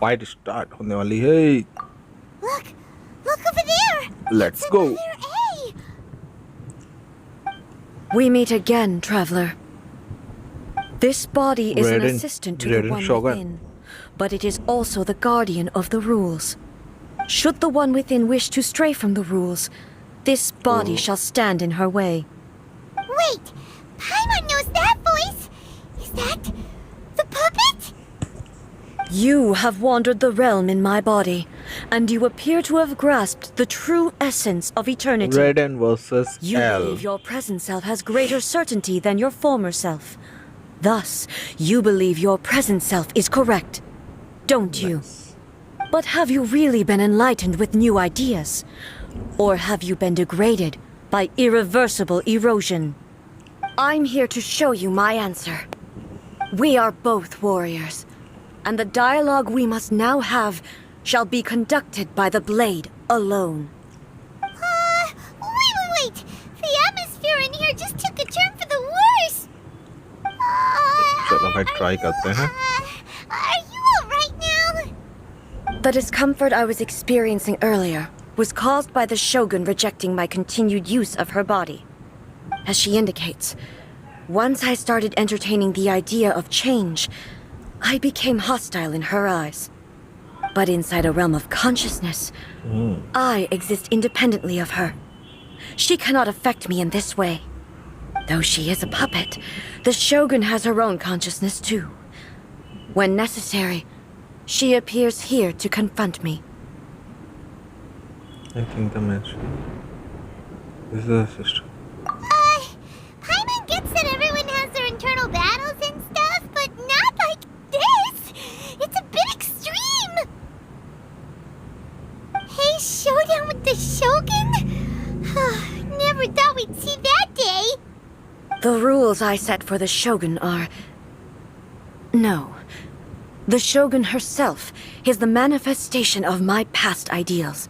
Fight start होने वाली है। Look over there. Let's go. We meet again, traveler. This body is an assistant to the Raiden one Shogun. within, but it is also the guardian of the rules. Should the one within wish to stray from the rules, this body shall stand in her way. Wait, Paimon knows that voice. Is that the puppet? You have wandered the realm in my body, and you appear to have grasped the true essence of eternity. Raiden versus You L. believe your present self has greater certainty than your former self. Thus, you believe your present self is correct, don't you? But have you really been enlightened with new ideas? Or have you been degraded by irreversible erosion? I'm here to show you my answer. We are both warriors, and the dialogue we must now have shall be conducted by the blade alone. Wait. The atmosphere in here just took a turn for the worse. चलो भाई try करते हैं। Are you alright now? The discomfort I was experiencing earlier was caused by the Shogun rejecting my continued use of her body. As she indicates, once I started entertaining the idea of change, I became hostile in her eyes. But inside a realm of consciousness, I exist independently of her. She cannot affect me in this way. Though she is a puppet, the Shogun has her own consciousness too. When necessary, she appears here to confront me. I think the match. This is a sister. Paimon gets that everyone has their internal battles and stuff, but not like this. It's a bit extreme. Hey, showdown with the Shogun? Never thought we'd see that day. The rules I set for the Shogun are... No. The Shogun herself is the manifestation of my past ideals.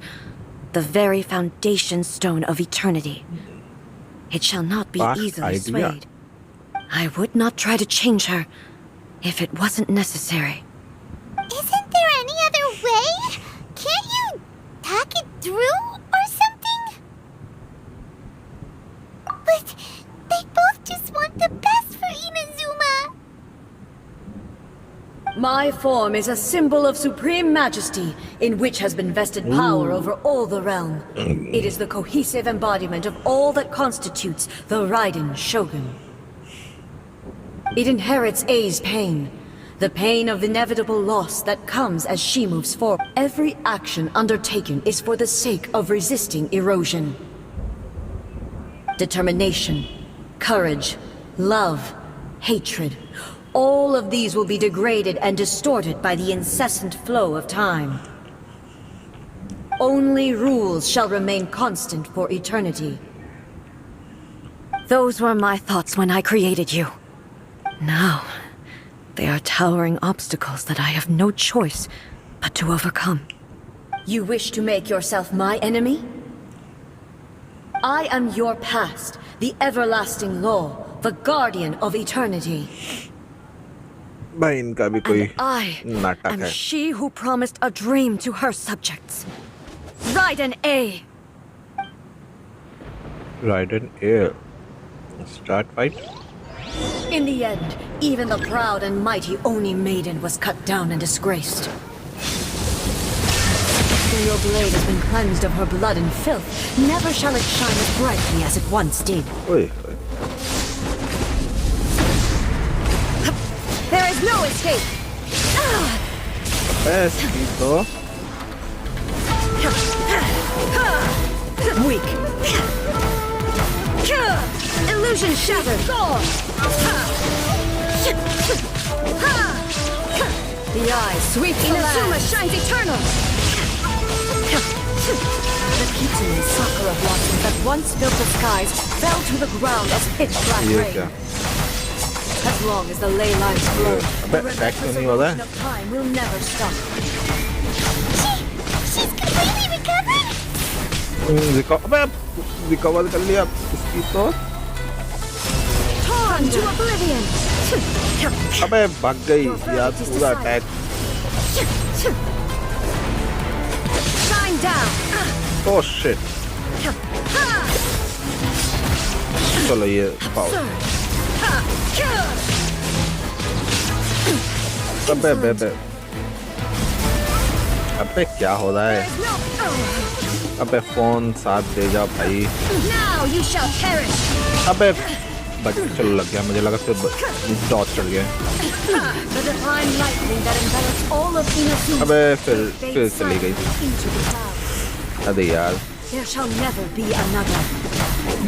The very foundation stone of eternity. It shall not be Past easily idea. swayed. I would not try to change her if it wasn't necessary. Isn't there any other way? Can't you talk it through or something? But they both just want the best for Inazuma. My form is a symbol of supreme majesty in which has been vested power over all the realm. It is the cohesive embodiment of all that constitutes the Raiden Shogun. It inherits A's pain, the pain of inevitable loss that comes as she moves forward. Every action undertaken is for the sake of resisting erosion. Determination, courage, love, hatred. All of these will be degraded and distorted by the incessant flow of time. Only rules shall remain constant for eternity. Those were my thoughts when I created you. Now, they are towering obstacles that I have no choice but to overcome. You wish to make yourself my enemy? I am your past, the everlasting law, the guardian of eternity. भाई इनका भी कोई And I नाटक am है। she who promised a dream to her subjects. Raiden A. Raiden Air. Start fight. In the end, even the proud and mighty Oni maiden was cut down and disgraced. Though your blade has been cleansed of her blood and filth, never shall it shine as brightly as it once did. ओए There is no escape. ऐसी तो Weak. Illusion shattered. The eyes sweep the Inazuma shines eternal. The Kitsune sakura blossoms that once filled the skies fell to the ground as pitch black ये rain. क्या? As long as the ley lines flow, अबे, the back तो relentless नहीं हो रहा है? erosion of time will never stop. She's completely recovered? Recover कर लिया इसकी तो। Torn to oblivion. अबे भाग गई यार पूरा attack. Shine down. Oh shit. चलो ये पाओ. अबे अबे क्या हो रहा है? अबे फोन साथ दे जा भाई. अबे बच चलो लग गया. मुझे लगा सिर्फ डॉट चढ़ गया. अबे फिर चली गई. अरे यार. There shall never be another.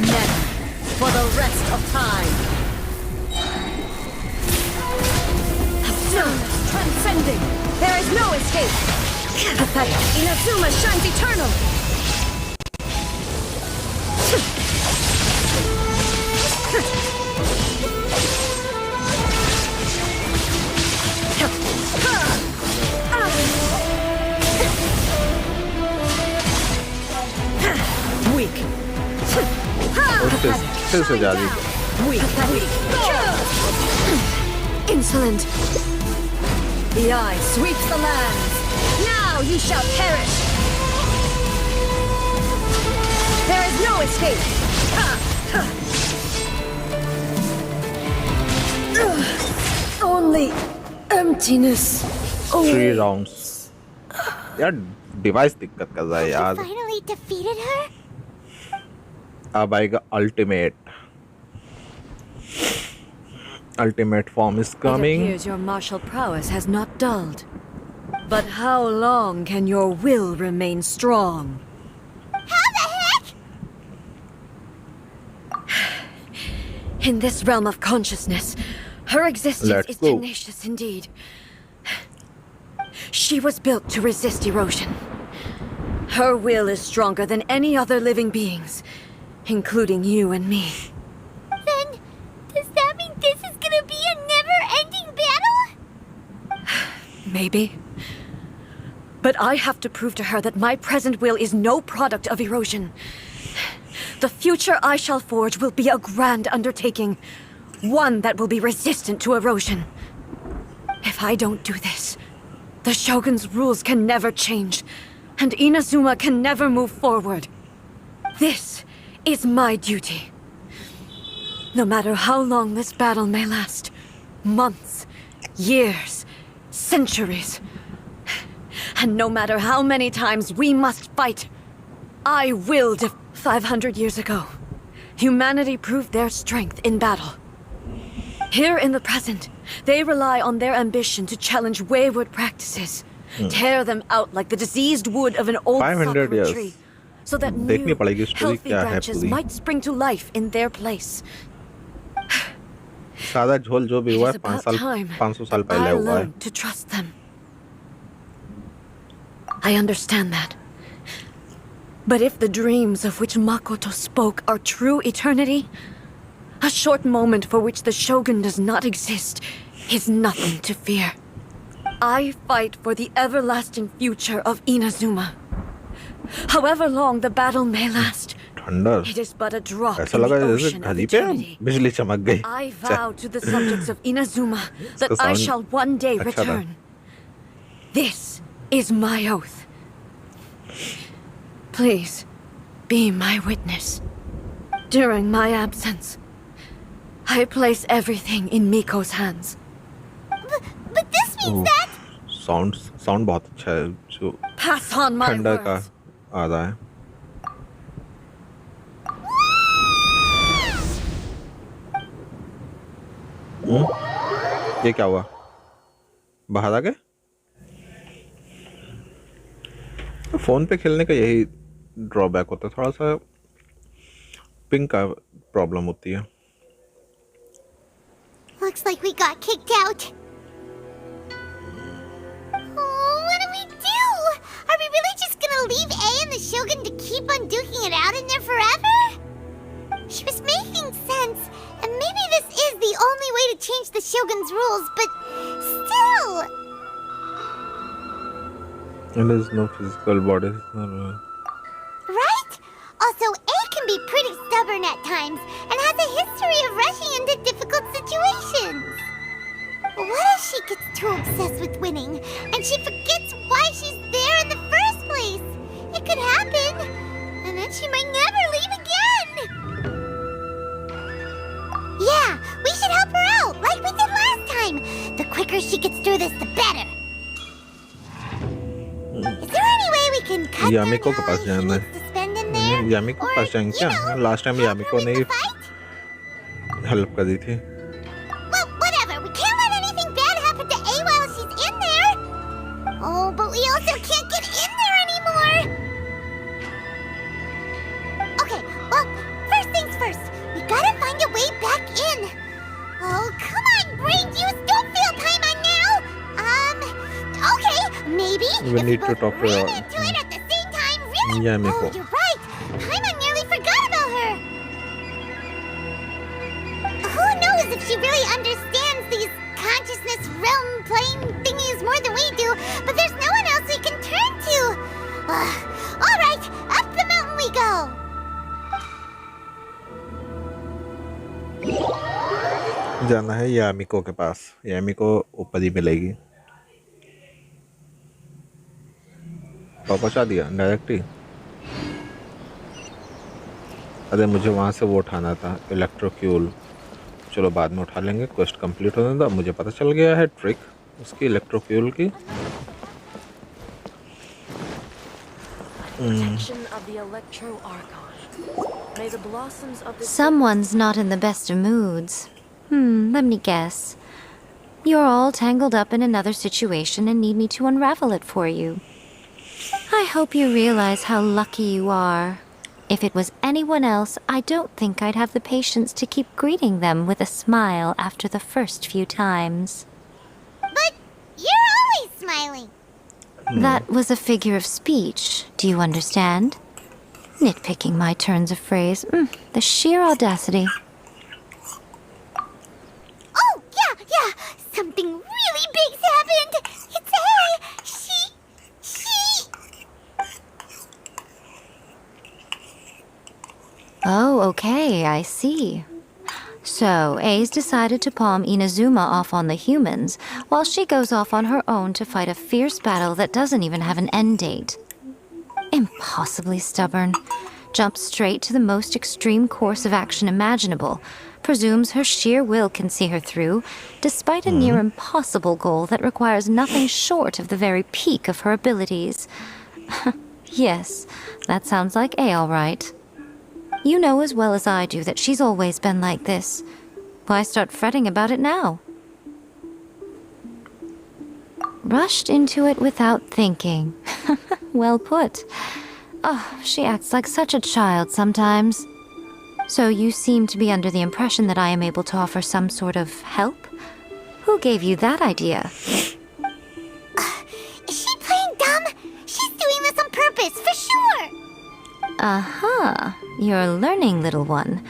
Never. For the rest of time. Transcending. There is no escape. Pathetic. Inazuma shines eternal. Weak. फिर से जा दी. Weak. Insolent. The eye sweeps the lands. Now you shall perish. There is no escape. Only emptiness. 3 rounds. यार device दिक्कत कर रहा है यार. Finally defeated her? अब आएगा ultimate form is It coming. appears your martial prowess has not dulled. But how long can your will remain strong? How the heck? In this realm of consciousness, her existence Let's is go. tenacious indeed. She was built to resist erosion. Her will is stronger than any other living beings, including you and me. Then, does that mean this is gonna be a never-ending battle? Maybe. But I have to prove to her that my present will is no product of erosion. The future I shall forge will be a grand undertaking, one that will be resistant to erosion. If I don't do this, the Shogun's rules can never change, and Inazuma can never move forward. This is my duty. No matter how long this battle may last, months, years, centuries, and no matter how many times we must fight, I will 500 years ago, humanity proved their strength in battle. Here in the present, they rely on their ambition to challenge wayward practices, tear them out like the diseased wood of an old 500 sakura years. tree, so that देखनी new, पड़ेगी story healthy क्या है branches पूरी. might spring to life in their place. सादा झोल जो भी It हुआ is है about time 500 साल that पहले I हुआ है. learned to trust them. I understand that. But if the dreams of which Makoto spoke are true eternity, a short moment for which the Shogun does not exist is nothing to fear. I fight for the everlasting future of Inazuma. However long the battle may last, thunder. it is but a drop ऐसा in लगा the जैसे ocean of घड़ी पे eternity. बिजली चमक गई. I vow to the subjects of Inazuma that I sound shall one day अच्छा था. return. This is my oath. Please, be my witness. During my absence, I place everything in Miko's hands. But this means that... sound बहुत अच्छा है जो Pass on my thunder का words. आ रहा है. ये क्या हुआ? बाहर आ गए? फोन पे खेलने का यही ड्रॉबैक होता है, थोड़ा सा पिंग का प्रॉब्लम होती है. Looks like we got kicked out. Oh, what do we do? Are we really just gonna leave A and the Shogun to keep on duking it out in there forever? She was making sense, and maybe this is the only way to change the Shogun's rules, but still... It is no physical body. Right? Also, A can be pretty stubborn at times, and has a history of rushing into difficult situations. What if she gets too obsessed with winning, and she forgets she's there in the first place. It could happen, and then she might never leave again. Yeah, we should help her out, like we did last time. The quicker she gets through this, the better. Is there any way we can cut down यामिको के how pass long she जाना है। needs to spend in there? यामिको के Or, पास जाएंगे you क्या? know, last time help her यामिको win ने the fight? Help कर दी थी। Well, whatever. We can't let anything bad happen to A while she's in there. Oh, but we also can't get in there anymore. Okay, well, first things first. We gotta find a way back in. Oh, come on, brain juice. Don't feel time on now. Okay, maybe We if need to both talk to ran her. into it at the same time, really? Yamiko. Oh, you're right. Paimon nearly forgot about her. Who knows if she really understands these consciousness realm plane thingies more than we do, but there's no one else we can turn to. All right, up the mountain we go. जाना है यामिको के पास। यामिको ऊपर ही मिलेगी। पहुंचा दिया direct ही। अरे मुझे वहाँ से वो उठाना था इलेक्ट्रोक्यूल। चलो बाद में उठा लेंगे, क्वेस्ट कंप्लीट होने दो। मुझे पता चल गया है ट्रिक उसकी इलेक्ट्रोक्यूल की। Protection of the Electro Archon. May the blossoms of the Someone's not in the best of moods. Let me guess. You're all tangled up in another situation and need me to unravel it for you. I hope you realize how lucky you are. If it was anyone else, I don't think I'd have the patience to keep greeting them with a smile after the first few times. But you're always smiling. That was a figure of speech. Do you understand? Nitpicking my turns of phrase. The sheer audacity. Oh, yeah. Something really big's happened. It's A. She... Oh, okay, I see. So, A's decided to palm Inazuma off on the humans, while she goes off on her own to fight a fierce battle that doesn't even have an end date. Impossibly stubborn. Jumps straight to the most extreme course of action imaginable. Presumes her sheer will can see her through, despite a near impossible goal that requires nothing short of the very peak of her abilities. Yes, that sounds like A all right. You know as well as I do that she's always been like this. Why start fretting about it now? Rushed into it without thinking. Well put. Oh, she acts like such a child sometimes. So you seem to be under the impression that I am able to offer some sort of help? Who gave you that idea? Is she playing dumb? She's doing this on purpose, for sure. Aha, you're learning, little one.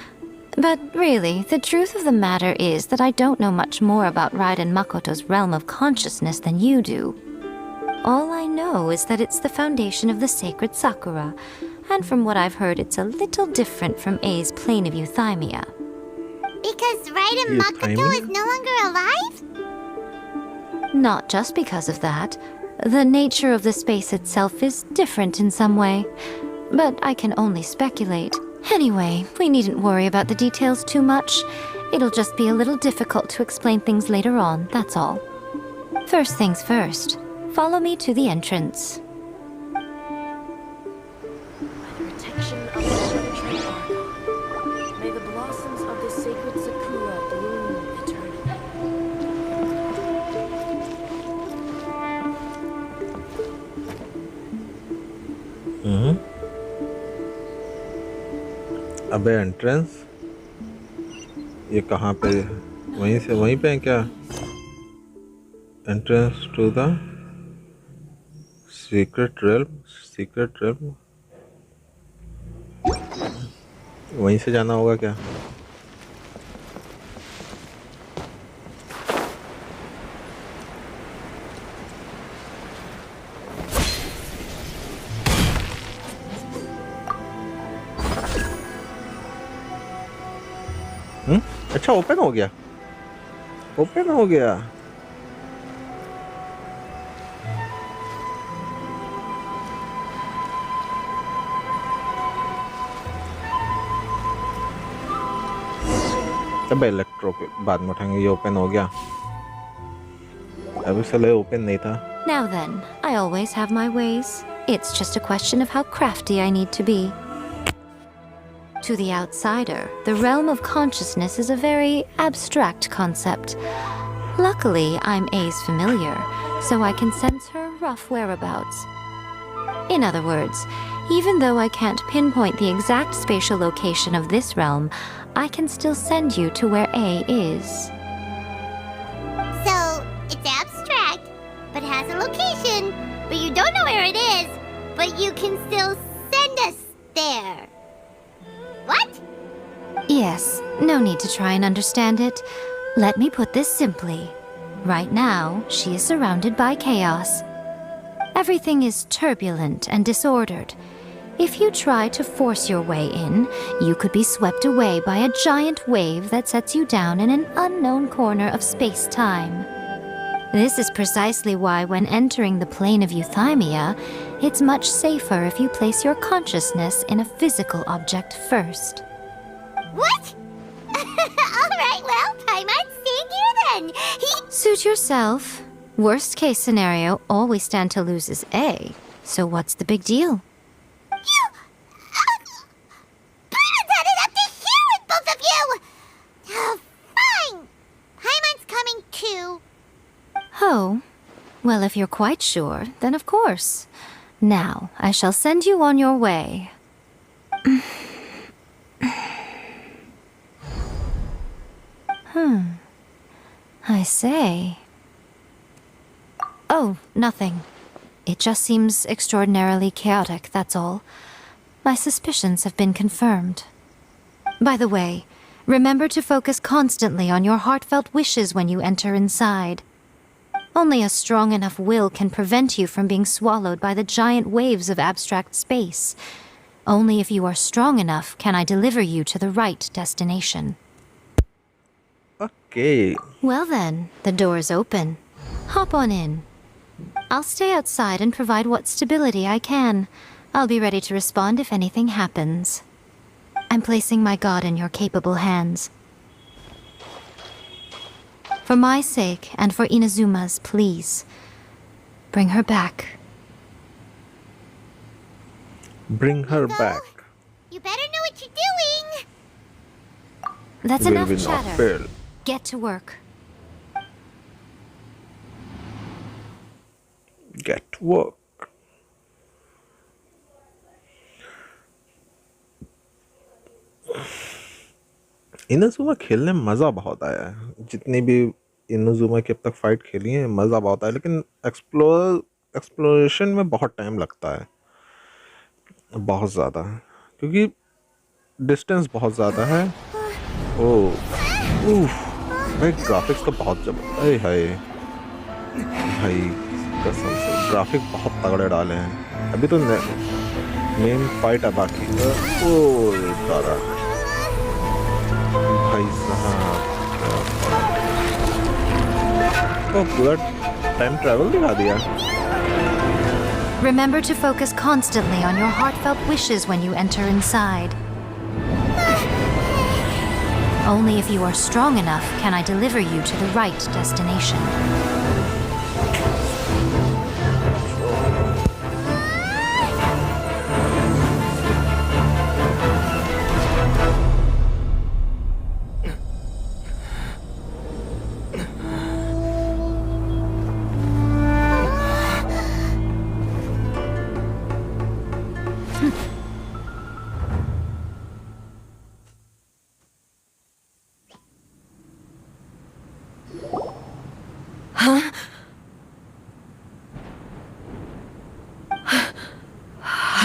But really, the truth of the matter is that I don't know much more about Raiden Makoto's realm of consciousness than you do. All I know is that it's the foundation of the sacred Sakura, and from what I've heard, it's a little different from A's plane of euthymia. Because Raiden Makoto is no longer alive? Not just because of that. The nature of the space itself is different in some way. But I can only speculate. Anyway, we needn't worry about the details too much. It'll just be a little difficult to explain things later on, that's all. First things first. Follow me to the entrance. protection of the Electro Archon. May the blossoms of the sacred Sakura bloom eternally. अबे entrance ये कहाँ पे? वहीं पे है क्या? Entrance to the secret realm वहीं से जाना होगा क्या? अच्छा ओपन हो गया। अबे इलेक्ट्रो बाद में उठाएंगे, ये ओपन हो गया, अभी साले ओपन नहीं था। Now then, I always have my ways. It's just a question of how crafty I need to be. To the outsider, the realm of consciousness is a very abstract concept. Luckily, I'm A's familiar, so I can sense her rough whereabouts. In other words, even though I can't pinpoint the exact spatial location of this realm, I can still send you to where A is. So, it's abstract, but has a location, but you don't know where it is, but you can still send us there. What? Yes, no need to try and understand it. Let me put this simply. Right now, she is surrounded by chaos. Everything is turbulent and disordered. If you try to force your way in, you could be swept away by a giant wave that sets you down in an unknown corner of space-time. This is precisely why when entering the plane of euthymia, it's much safer if you place your consciousness in a physical object first. What? Alright, well, Paimon's staying here then. Suit yourself. Worst case scenario, all we stand to lose is A. So what's the big deal? Paimon's had it up to here with both of you! Oh, fine. Paimon's coming too. Oh, well, if you're quite sure, then of course. Now, I shall send you on your way. I say. Oh, nothing. It just seems extraordinarily chaotic, that's all. My suspicions have been confirmed. By the way, remember to focus constantly on your heartfelt wishes when you enter inside. Only a strong enough will can prevent you from being swallowed by the giant waves of abstract space. Only if you are strong enough can I deliver you to the right destination. Okay. Well then, the door's open. Hop on in. I'll stay outside and provide what stability I can. I'll be ready to respond if anything happens. I'm placing my god in your capable hands. For my sake and for Inazuma's, please. Bring her back. Bring her back. You better know what you're doing. That's Will enough we not chatter. fail? Get to work. Get to work. इनजुमा खेलने में मज़ा बहुत आया है। जितनी भी इनजुमा की अब तक फाइट खेली है मज़ा बहुत आया, लेकिन एक्सप्लोरेशन में बहुत टाइम लगता है, बहुत ज़्यादा, क्योंकि डिस्टेंस बहुत ज़्यादा है। भाई ग्राफिक्स तो बहुत जबरदस्त है भाई, कसम से ग्राफिक बहुत तगड़े डाले हैं। अभी तो मेन फाइट है बाकी। तारा भाई साहब, तो पूरा टाइम ट्रैवल दिखा दिया। Remember to focus constantly on your heartfelt wishes when you enter inside. Only if you are strong enough can I deliver you to the right destination.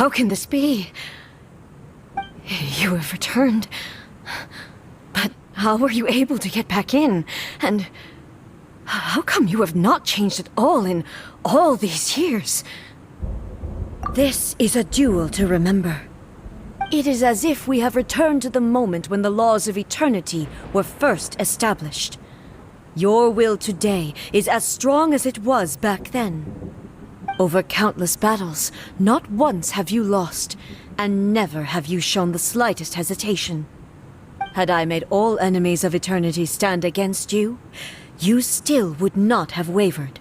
How can this be? You have returned. But how were you able to get back in? And how come you have not changed at all in all these years? This is a duel to remember. It is as if we have returned to the moment when the laws of eternity were first established. Your will today is as strong as it was back then. Over countless battles, not once have you lost, and never have you shown the slightest hesitation. Had I made all enemies of eternity stand against you, you still would not have wavered.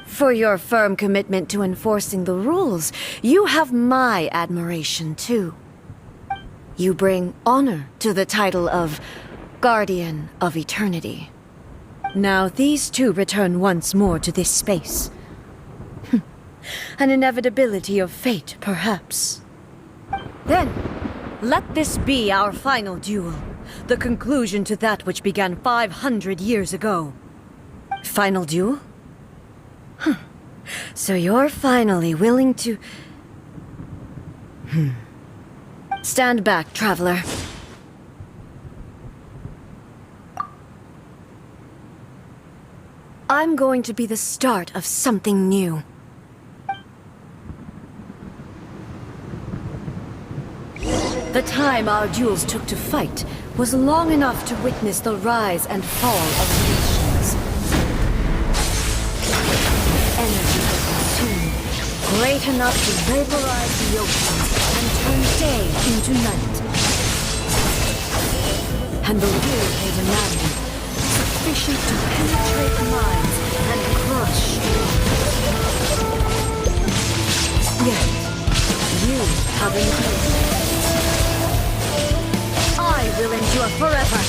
For your firm commitment to enforcing the rules, you have my admiration too. You bring honor to the title of Guardian of Eternity. Now these two return once more to this space. An inevitability of fate, perhaps. Then, let this be our final duel. The conclusion to that which began 500 years ago. Final duel? So you're finally willing to... Stand back, traveler. I'm going to be the start of something new. The time our duels took to fight was long enough to witness the rise and fall of nations. Energy was consumed, great enough to vaporize the oceans and turn day into night. And the will they demanded, sufficient to penetrate minds and crush dreams. Yet, you have increased. I will endure forever.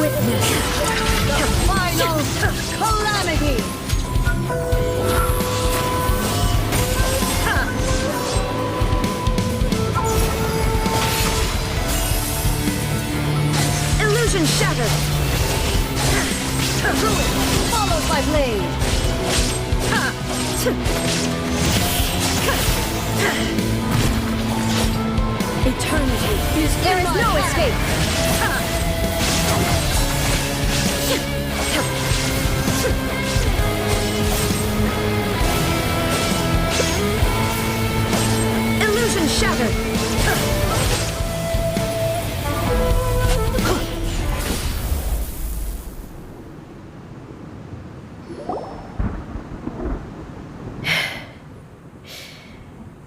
Witness the final calamity. Illusion shattered. Ruin followed by blade. Eternity is there is no escape. Illusion shattered.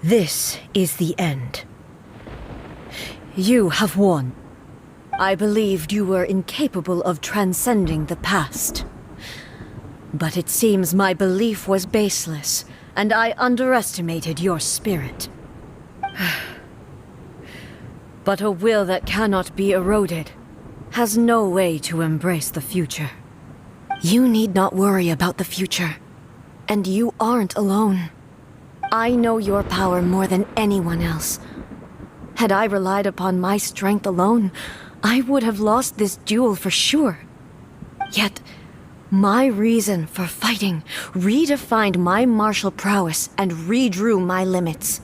This is the end. You have won. I believed you were incapable of transcending the past. But it seems my belief was baseless, and I underestimated your spirit. But a will that cannot be eroded has no way to embrace the future. You need not worry about the future, and you aren't alone. I know your power more than anyone else. Had I relied upon my strength alone, I would have lost this duel for sure. Yet, my reason for fighting redefined my martial prowess and redrew my limits.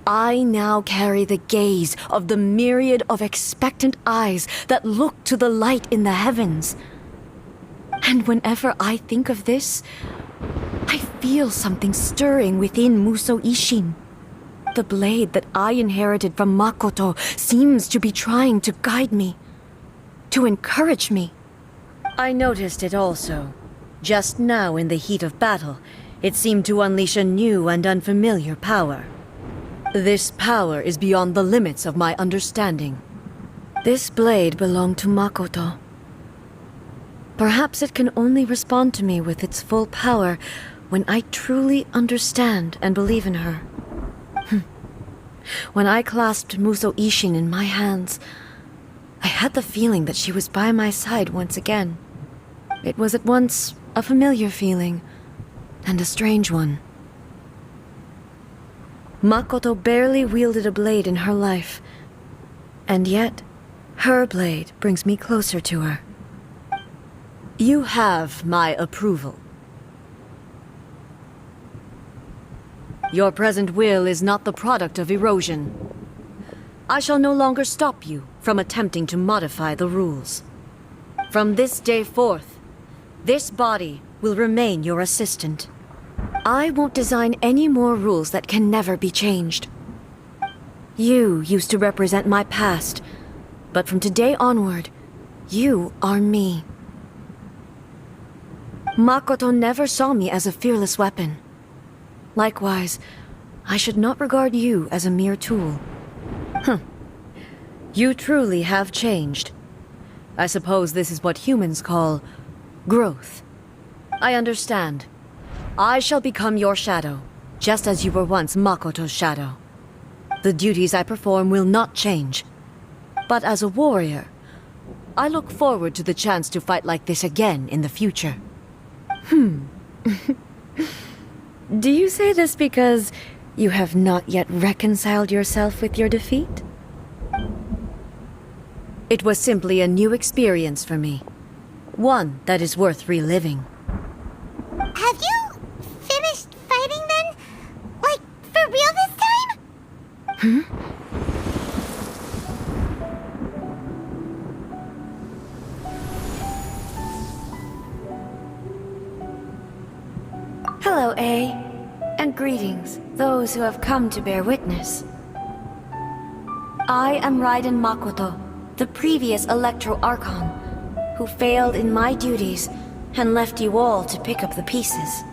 I now carry the gaze of the myriad of expectant eyes that look to the light in the heavens. And whenever I think of this, I feel something stirring within Muso Ishin. The blade that I inherited from Makoto seems to be trying to guide me, to encourage me. I noticed it also. Just now in the heat of battle, it seemed to unleash a new and unfamiliar power. This power is beyond the limits of my understanding. This blade belonged to Makoto. Perhaps it can only respond to me with its full power when I truly understand and believe in her. When I clasped Muso Ishin in my hands, I had the feeling that she was by my side once again. It was at once a familiar feeling and a strange one. Makoto barely wielded a blade in her life, and yet her blade brings me closer to her. You have my approval. Your present will is not the product of erosion. I shall no longer stop you from attempting to modify the rules. From this day forth, this body will remain your assistant. I won't design any more rules that can never be changed. You used to represent my past, but from today onward, you are me. Makoto never saw me as a fearless weapon. Likewise, I should not regard you as a mere tool. You truly have changed. I suppose this is what humans call growth. I understand. I shall become your shadow, just as you were once Makoto's shadow. The duties I perform will not change. But as a warrior, I look forward to the chance to fight like this again in the future. Do you say this because you have not yet reconciled yourself with your defeat? It was simply a new experience for me. One that is worth reliving. Have you finished fighting then? Like, for real this time? Hello, A. And greetings, those who have come to bear witness. I am Raiden Makoto, the previous Electro Archon, who failed in my duties and left you all to pick up the pieces.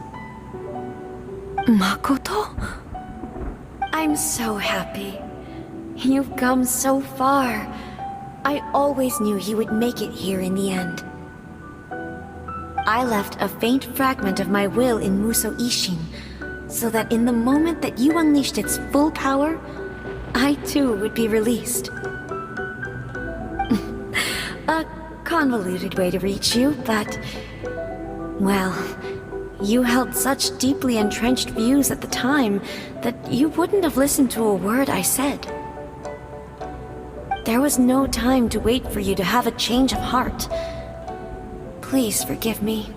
Makoto? I'm so happy. You've come so far. I always knew you would make it here in the end. I left a faint fragment of my will in Muso Ishin, so that in the moment that you unleashed its full power, I too would be released. A convoluted way to reach you, but... well, you held such deeply entrenched views at the time that you wouldn't have listened to a word I said. There was no time to wait for you to have a change of heart. Please forgive me.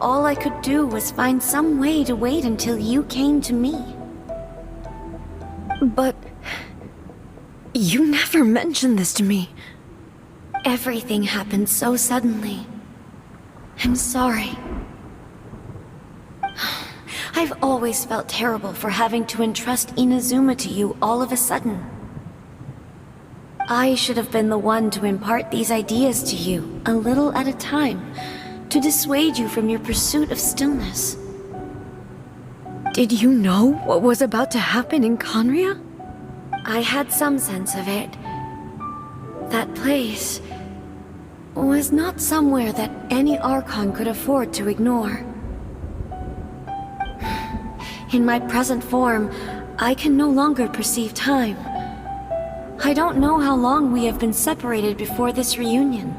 All I could do was find some way to wait until you came to me. But... you never mentioned this to me. Everything happened so suddenly. I'm sorry. I've always felt terrible for having to entrust Inazuma to you all of a sudden. I should have been the one to impart these ideas to you, a little at a time, to dissuade you from your pursuit of stillness. Did you know what was about to happen in Conria? I had some sense of it. That place was not somewhere that any Archon could afford to ignore. In my present form, I can no longer perceive time. I don't know how long we have been separated before this reunion,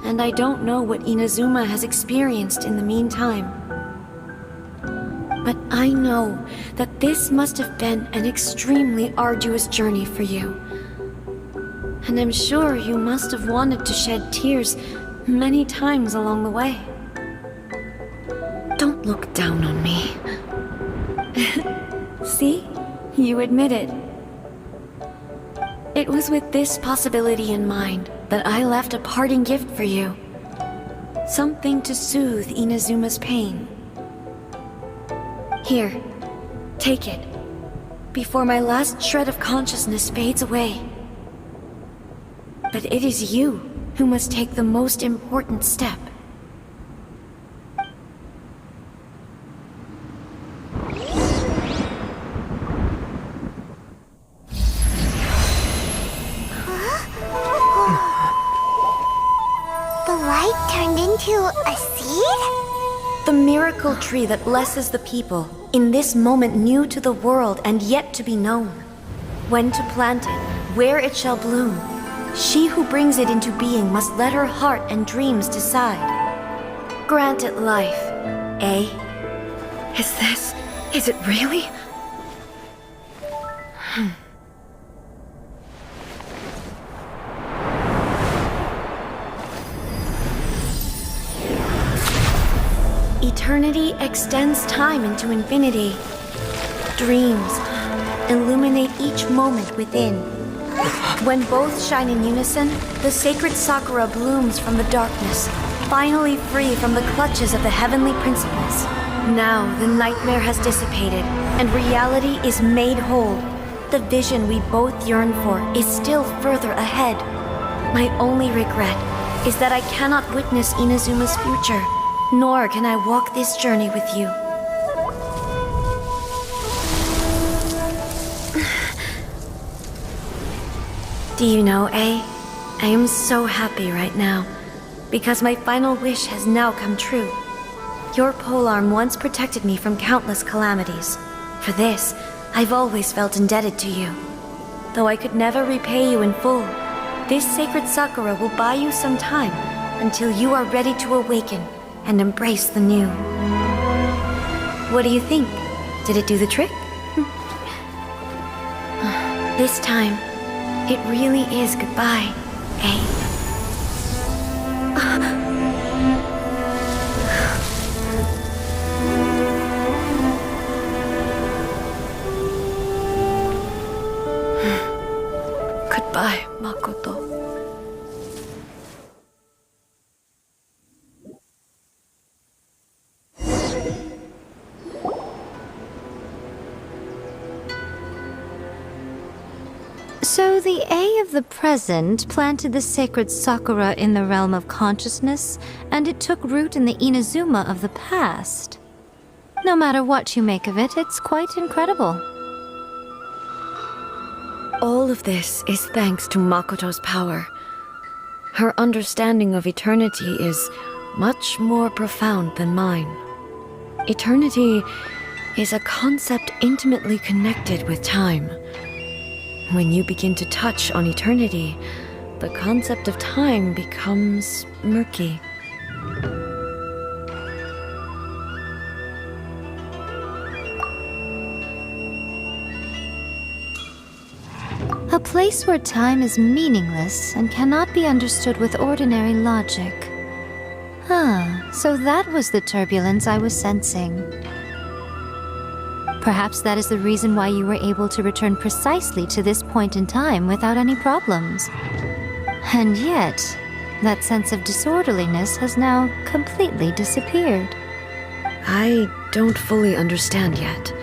and I don't know what Inazuma has experienced in the meantime. But I know that this must have been an extremely arduous journey for you. And I'm sure you must have wanted to shed tears many times along the way. Don't look down on me. See? You admit it. It was with this possibility in mind that I left a parting gift for you. Something to soothe Inazuma's pain. Here, take it, before my last shred of consciousness fades away. But it is you who must take the most important step. The light turned into a seed? The miracle tree that blesses the people, in this moment new to the world and yet to be known. When to plant it, where it shall bloom. She who brings it into being must let her heart and dreams decide. Grant it life, eh? Is it really? Eternity extends time into infinity. Dreams illuminate each moment within. When both shine in unison, the sacred Sakura blooms from the darkness, finally free from the clutches of the heavenly principles. Now the nightmare has dissipated, and reality is made whole. The vision we both yearn for is still further ahead. My only regret is that I cannot witness Inazuma's future, nor can I walk this journey with you. Do you know, A? I am so happy right now, because my final wish has now come true. Your polearm once protected me from countless calamities. For this, I've always felt indebted to you. Though I could never repay you in full, this sacred Sakura will buy you some time until you are ready to awaken and embrace the new. What do you think? Did it do the trick? This time, it really is goodbye, eh? Goodbye, Makoto. So the A of the present planted the sacred Sakura in the realm of consciousness, and it took root in the Inazuma of the past. No matter what you make of it, it's quite incredible. All of this is thanks to Makoto's power. Her understanding of eternity is much more profound than mine. Eternity is a concept intimately connected with time. When you begin to touch on eternity, the concept of time becomes murky. A place where time is meaningless and cannot be understood with ordinary logic. So that was the turbulence I was sensing. Perhaps that is the reason why you were able to return precisely to this point in time without any problems. And yet, that sense of disorderliness has now completely disappeared. I don't fully understand yet.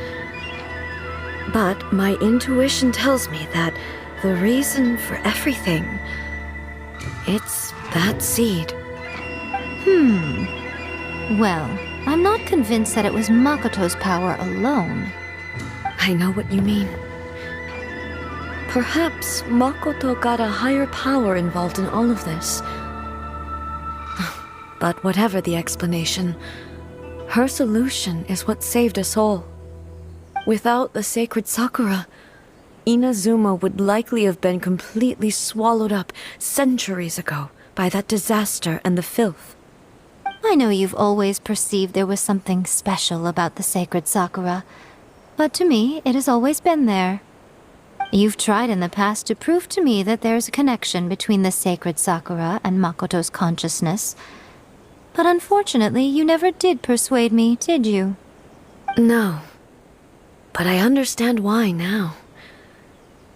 But my intuition tells me that the reason for everything, it's that seed. Well, I'm not convinced that it was Makoto's power alone. I know what you mean. Perhaps Makoto got a higher power involved in all of this. But whatever the explanation, her solution is what saved us all. Without the sacred Sakura, Inazuma would likely have been completely swallowed up centuries ago by that disaster and the filth. I know you've always perceived there was something special about the sacred Sakura, but to me, it has always been there. You've tried in the past to prove to me that there's a connection between the sacred Sakura and Makoto's consciousness, but unfortunately, you never did persuade me, did you? No. But I understand why now.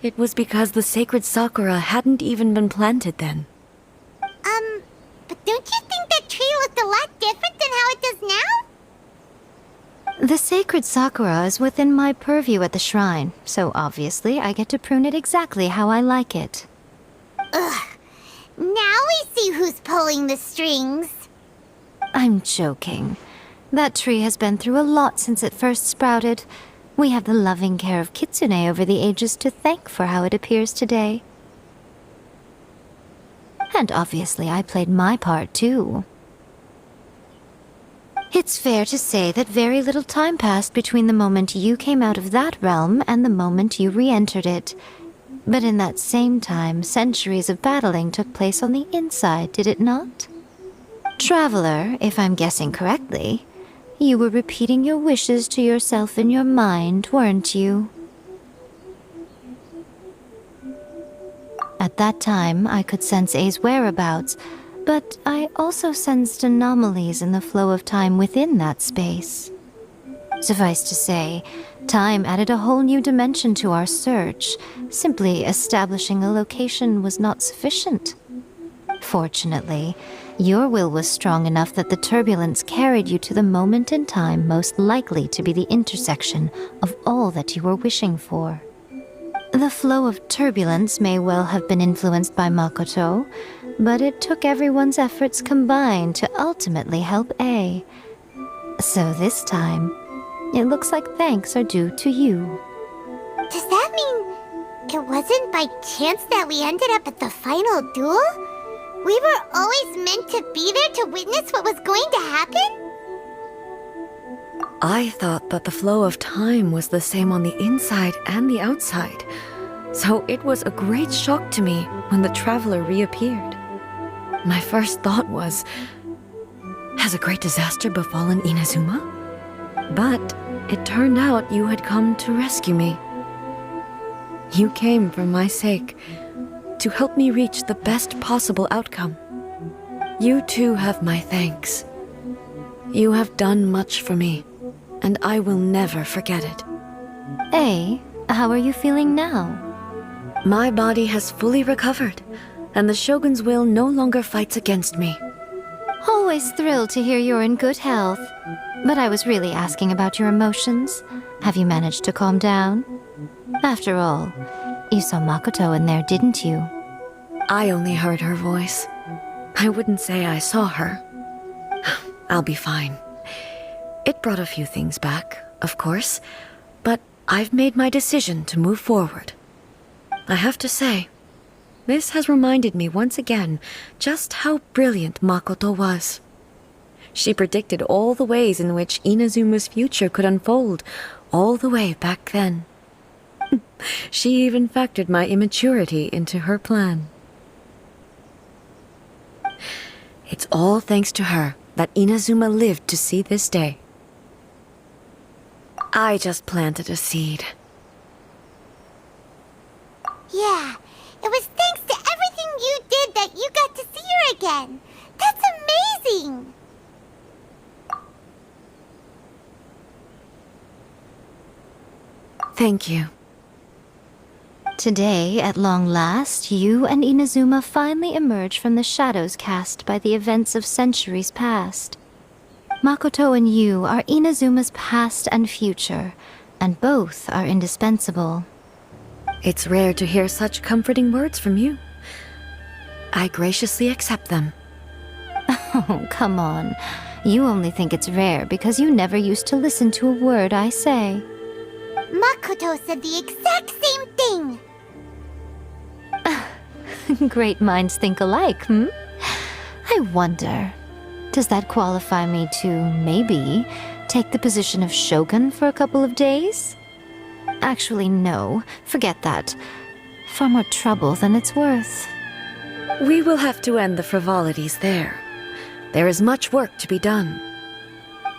It was because the sacred Sakura hadn't even been planted then. But don't you think that tree looked a lot different than how it does now? The sacred Sakura is within my purview at the shrine, so obviously I get to prune it exactly how I like it. Ugh. Now we see who's pulling the strings. I'm joking. That tree has been through a lot since it first sprouted. We have the loving care of Kitsune over the ages to thank for how it appears today. And obviously I played my part too. It's fair to say that very little time passed between the moment you came out of that realm and the moment you re-entered it. But in that same time, centuries of battling took place on the inside, did it not? Traveler, if I'm guessing correctly, you were repeating your wishes to yourself in your mind, weren't you? At that time, I could sense A's whereabouts, but I also sensed anomalies in the flow of time within that space. Suffice to say, time added a whole new dimension to our search. Simply establishing a location was not sufficient. Fortunately, your will was strong enough that the turbulence carried you to the moment in time most likely to be the intersection of all that you were wishing for. The flow of turbulence may well have been influenced by Makoto, but it took everyone's efforts combined to ultimately help A. So this time, it looks like thanks are due to you. Does that mean It wasn't by chance that we ended up at the final duel? We were always meant to be there to witness what was going to happen? I thought that the flow of time was the same on the inside and the outside, so it was a great shock to me when the traveler reappeared. My first thought was, has a great disaster befallen Inazuma? But it turned out you had come to rescue me. You came for my sake, to help me reach the best possible outcome. You too have my thanks. You have done much for me, and I will never forget it. A, how are you feeling now? My body has fully recovered, and the Shogun's will no longer fights against me. Always thrilled to hear you're in good health. But I was really asking about your emotions. Have you managed to calm down? After all, you saw Makoto in there, didn't you? I only heard her voice. I wouldn't say I saw her. I'll be fine. It brought a few things back, of course, but I've made my decision to move forward. I have to say, this has reminded me once again just how brilliant Makoto was. She predicted all the ways in which Inazuma's future could unfold, all the way back then. She even factored my immaturity into her plan. It's all thanks to her that Inazuma lived to see this day. I just planted a seed. Yeah, it was thanks to everything you did that you got to see her again. That's amazing! Thank you. Today, at long last, you and Inazuma finally emerge from the shadows cast by the events of centuries past. Makoto and you are Inazuma's past and future, and both are indispensable. It's rare to hear such comforting words from you. I graciously accept them. Oh, come on. You only think it's rare because you never used to listen to a word I say. Makoto said the exact same thing! Great minds think alike, hmm? I wonder, does that qualify me to, maybe, take the position of Shogun for a couple of days? Actually, no. Forget that. Far more trouble than it's worth. We will have to end the frivolities there. There is much work to be done.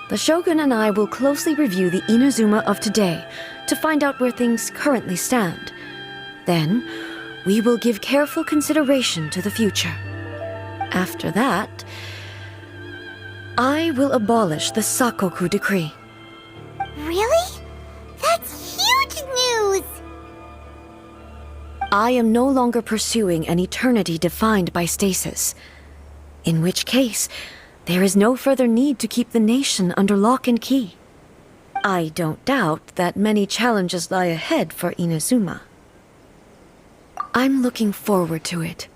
The Shogun and I will closely review the Inazuma of today to find out where things currently stand. Then, we will give careful consideration to the future. After that, I will abolish the Sakoku decree. Really? That's huge news! I am no longer pursuing an eternity defined by stasis. In which case, there is no further need to keep the nation under lock and key. I don't doubt that many challenges lie ahead for Inazuma. I'm looking forward to it.